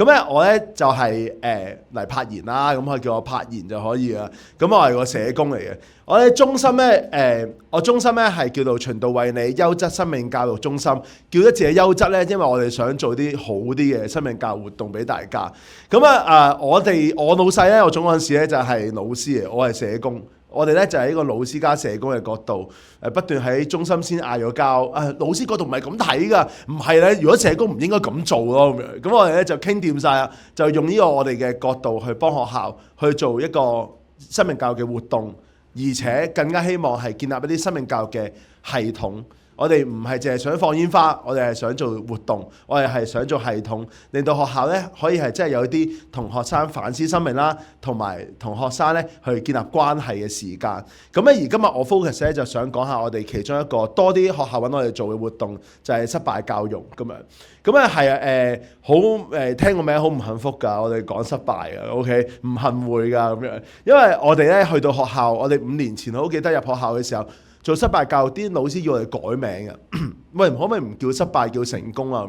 咁咧我咧就係嚟柏研啦，咁佢叫我柏研就可以啦。咁我係個社工嚟嘅。我哋中心咧我中心咧係叫做循道衛理優質生命教育中心。叫得自己優質咧，因為我哋想做啲好啲嘅生命教育活動俾大家。咁我老細咧，我總幹事咧就係老師嚟，我係社工。我哋咧就係呢個老師加社工嘅角度，不斷喺中心先嗌咗交。老師角度唔係咁睇㗎，唔係咧。如果社工唔應該咁做咯咁樣。咁我哋咧就傾掂晒啦，就用呢個我哋嘅角度去幫學校去做一個生命教育嘅活動，而且更加希望係建立一啲生命教育嘅系統。我哋唔係淨係想放煙花，我哋係想做活動，我哋係想做系統，令到學校咧可以係真係有啲同學生反思生命啦，同埋同學生咧去建立關係嘅時間。咁咧而今日我 focus 咧就想講下我哋其中一個多啲學校揾我哋做嘅活動，就係失敗教育咁樣。咁咧係好聽個名好唔幸福㗎，我哋講失敗㗎 ，OK 唔幸會㗎咁樣。因為我哋咧去到學校，我哋5年前好記得入學校嘅時候。做失敗教育，啲老師要我哋改名嘅。喂，可唔可以唔叫失敗，叫成功啊？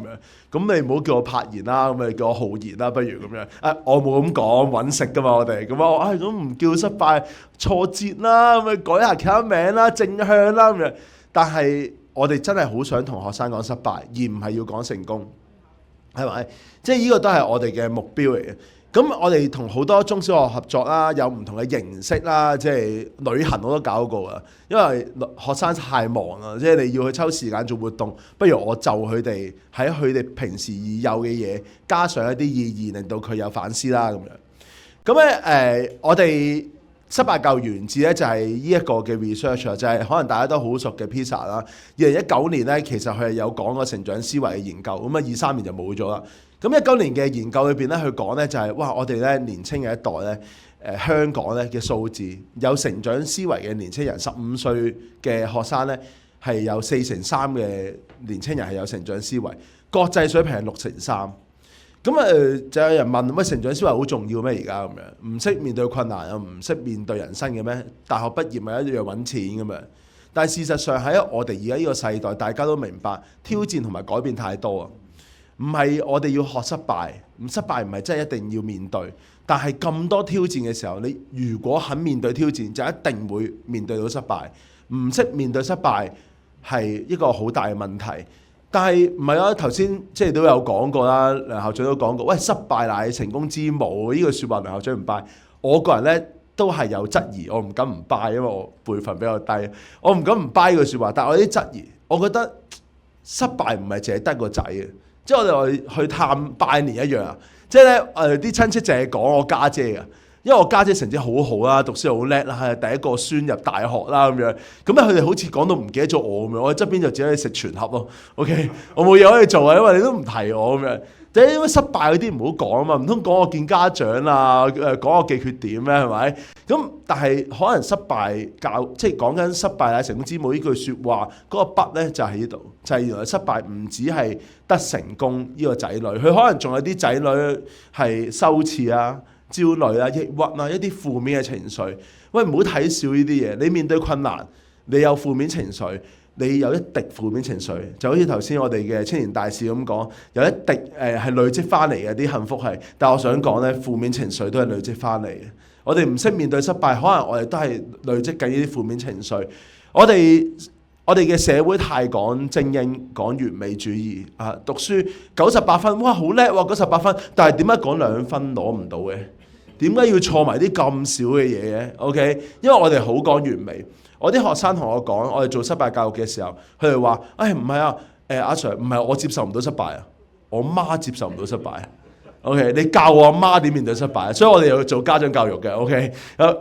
咁樣，咁你唔好叫我柏研啦，咁你叫我浩然啦，不如咁樣。我冇咁講，揾食噶嘛，我哋咁咁唔叫失敗，挫折啦，咁咪改下其他名啦，正向啦咁樣。但係我哋真係好想同學生講失敗，而唔係要講成功，係咪？即係呢個都係我哋嘅目標嚟嘅。咁我哋同好多中小學合作啦，有唔同嘅形式啦，即係旅行我都搞過啊。因為學生太忙啦，即係你要去抽時間做活動，不如我就佢哋喺佢哋平時已有嘅嘢，加上一啲意義，令到佢有反思啦咁樣。咁咧我哋失敗教育源自咧就係呢一個嘅 research 就係可能大家都好熟嘅 PISA 啦。2019年咧其實佢係有講過成長思維嘅研究，咁23年就冇咗啦。咁19年嘅研究裏邊咧，佢講咧就係我哋咧年青嘅一代咧，香港咧嘅數字有成長思維嘅年青人，15歲嘅學生咧係有4成3嘅年青人係有成長思維，國際水平係6成3。咁就有人問：喂，成長思維好重要咩？而家咁樣唔識面對困難又唔識面對人生嘅咩？大學畢業咪一樣揾錢咁樣。但係事實上喺我哋而家呢個世代，大家都明白挑戰同埋改變太多啊。唔係我哋要學失敗，失敗唔係真係一定要面對。但係咁多挑戰嘅時候，你如果肯面對挑戰，就一定會面對到失敗。唔識面對失敗係一個好大嘅問題。但係唔係啊？頭先即係都有講過啦，梁校長都講過，喂，失敗乃成功之母呢句説話，梁校長唔拜。我個人咧都係有質疑，我唔敢唔拜，因為我輩分比較低，我唔敢唔拜呢句説話。但係我有啲質疑，我覺得失敗唔係淨係得個仔嘅。即係我哋去探拜年一樣啊！即係咧啲親戚淨係講我家姐啊，因為我家姐成績好好啦，讀書好叻啦，係第一個孫入大學啦咁樣。咁咧佢哋好似講到唔記得咗我咁樣，我喺側邊就只可以食全盒咯。OK， 我冇嘢可以做啊，因為你都唔提我咁樣。因為失敗嗰啲唔好講啊嘛，唔通講我見家長啊，講我嘅缺點咩？係咪？咁但係可能失敗即係講緊失敗乃成功之母呢句説話，嗰個筆咧就喺呢度，就係原來失敗唔止係得成功呢個仔女，佢可能仲有啲仔女係羞恥啊、焦慮啊、抑鬱啊一啲負面嘅情緒。喂，唔好睇少呢啲嘢，你面對困難，你有負面情緒。你有一滴負面情緒，就好似頭先我哋嘅青年大使咁講，有一滴係累積翻嚟嘅啲幸福係。但係我想講咧，負面情緒都係累積翻嚟嘅。我哋唔識面對失敗，可能我哋都係累積緊呢啲負面情緒。我哋嘅社會太講精英，講完美主義啊，讀書98分，哇好叻喎，98分，但係點解講2分攞唔到嘅？點解要錯埋啲咁少嘅嘢嘅 ？OK， 因為我哋好講完美。我啲學生同我講，我哋做失敗教育嘅時候，佢哋話：唔係啊，阿 Sir， 唔係我接受唔到失敗啊，我媽接受唔到失敗。OK， 你教我阿媽點面對失敗，所以我哋要做家長教育嘅。OK，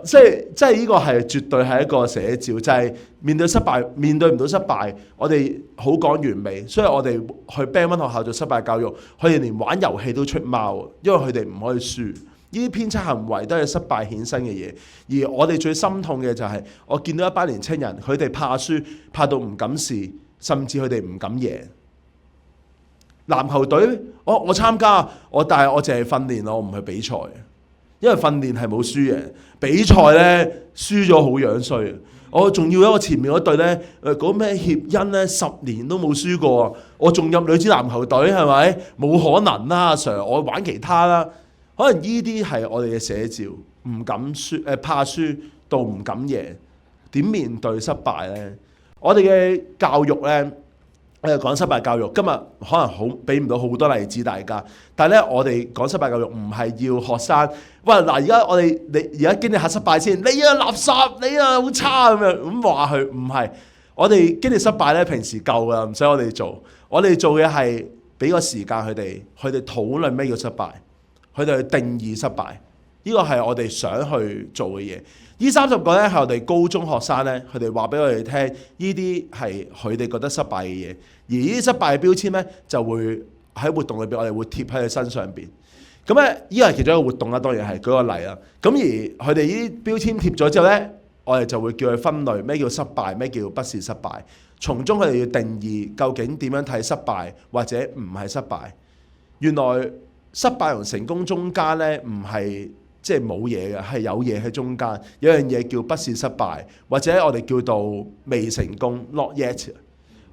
即係呢個係絕對係一個寫照，就係面對失敗，面對唔到失敗，我哋好講完美，所以我哋去 Band 1學校做失敗教育，佢哋連玩遊戲都出貓，因為佢哋唔可以輸。呢啲偏差行為都係失敗衍生嘅嘢，而我哋最心痛嘅就係我見到一班年青人，佢哋怕輸，怕到唔敢試，甚至佢哋唔敢贏。籃球隊，我參加，但係我淨係訓練，我唔去比賽。因為訓練係冇輸贏，比賽咧輸咗好樣衰。我仲要一個前面嗰隊咧，嗰咩協恩咧10年都冇輸過，我仲入女子籃球隊係咪？冇可能啦，阿 Sir，我玩其他啦。可能呢啲係我哋嘅寫照，唔敢輸，怕輸到唔敢贏。點面對失敗咧？我哋嘅教育咧，我哋講失敗教育，今日可能好俾唔到好多例子大家。但係咧，我哋講失敗教育唔係要學生，喂嗱，而家你而家經歷下失敗先，你啊垃圾，你啊好差咁話佢，唔係。我哋經歷失敗咧，平時夠噶，唔使我哋做。我哋做嘅係俾個時間佢哋討論咩叫失敗，佢哋去定義失敗。呢個係我哋想去做嘅嘢。呢30個咧係我哋高中學生咧，佢哋話俾我哋聽，呢啲係佢哋覺得失敗嘅嘢。而呢啲失敗嘅標籤咧，就會喺活動裏邊，我哋會貼喺佢身上邊。咁咧，呢個係其中一個活動啦，當然係舉個例啦。咁而佢哋呢啲標籤貼咗之後咧，我哋就會叫佢分類，咩叫失敗，咩叫不是失敗。從中佢哋要定義究竟點樣睇失敗或者唔係失敗。原來失敗同成功中間咧，唔係即係冇嘢嘅，係有嘢喺中間。有樣嘢叫不是失敗，或者我哋叫做未成功 （not yet）。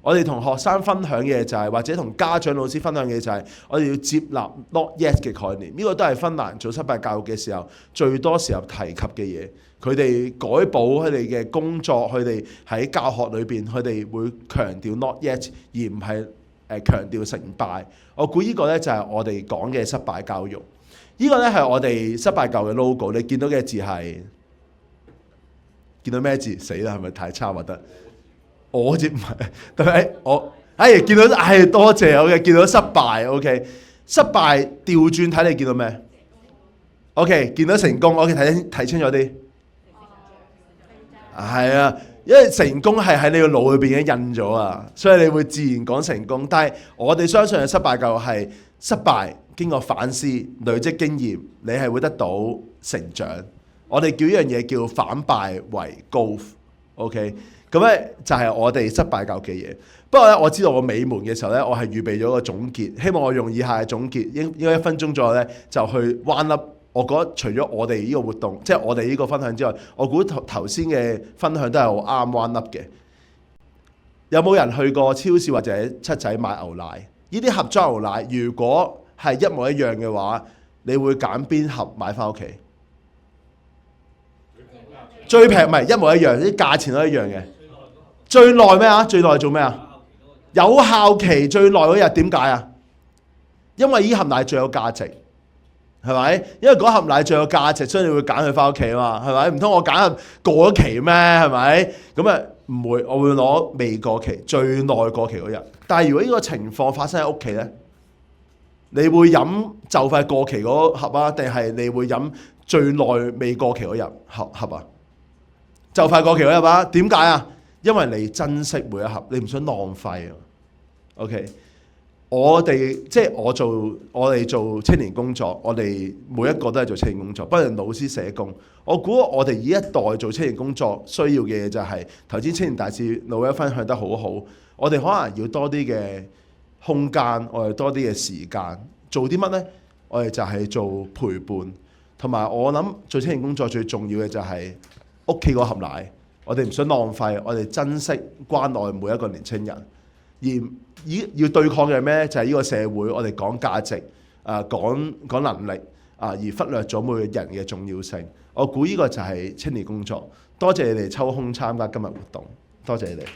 我哋同學生分享嘅就係，或者同家長老師分享嘅就係，我哋要接納 not yet 嘅概念。呢個都係芬蘭做失敗教育嘅時候最多時候提及嘅嘢。佢哋改補佢哋嘅工作，佢哋喺教學裏邊，佢哋會強調 not yet，而唔係強調成敗。我估呢個咧就係我哋講嘅失敗教育。呢個咧係我哋失敗教育嘅 logo。你見到嘅字係見到咩字？死啦，係咪太差核突？我字唔係，但係我見到多謝我嘅，見到失敗 OK， 失敗調轉睇你見到咩 ？OK， 見到成功 OK， 睇清楚啲。係啊，因為成功係喺你個腦裏邊已經印咗啊，所以你會自然講成功。但係我哋相信嘅失敗教育係失敗經過反思累積經驗，你係會得到成長。我哋叫呢樣嘢叫反敗為 growth。OK。咁咧就係我哋失敗教育嘅嘢。不過咧，我知道我尾門嘅時候咧，我係預備咗個總結，希望我用以下嘅總結，應該1分鐘左右咧就去彎粒。我覺得除咗我哋呢個活動，即係我哋呢個分享之外，我估頭先嘅分享都係好啱彎粒嘅。有冇人去過超市或者七仔買牛奶？呢啲盒裝牛奶，如果係一模一樣嘅話，你會揀邊盒買翻屋企？最平唔係一模一樣，啲價錢都一樣嘅。最耐咩啊？最耐做咩啊？有效期最耐嗰日點解啊？因為呢盒奶最有價值，係咪？因為嗰盒奶最有價值，所以你會揀佢翻屋企啊嘛，係咪？唔通我揀盒過咗期咩？係咪？咁啊唔會，我會攞未過期、最耐過期嗰日。但係如果呢個情況發生喺屋企咧，你會飲就快過期嗰盒啊，定係你會飲最耐未過期嗰日盒啊？就快過期嗰日啊？點解啊？因為你珍惜每一盒，你唔想浪費啊。OK， 我哋做青年工作，我哋每一個都係做青年工作，不論老師社工。我估我哋呢一代做青年工作需要嘅嘢就係頭先青年大使老一分享得好好。我哋可能要多啲嘅空間，我哋多啲嘅時間，做啲乜呢？我哋就係做陪伴，同埋我諗做青年工作最重要嘅就係屋企嗰盒奶。我哋唔想浪費，我哋珍惜關愛每一個年青人。而要對抗嘅咩？就係呢個社會，我哋講價值，講能力，而忽略咗每個人嘅重要性。我估呢個就係青年工作。多謝你哋抽空參加今日活動，多謝你哋。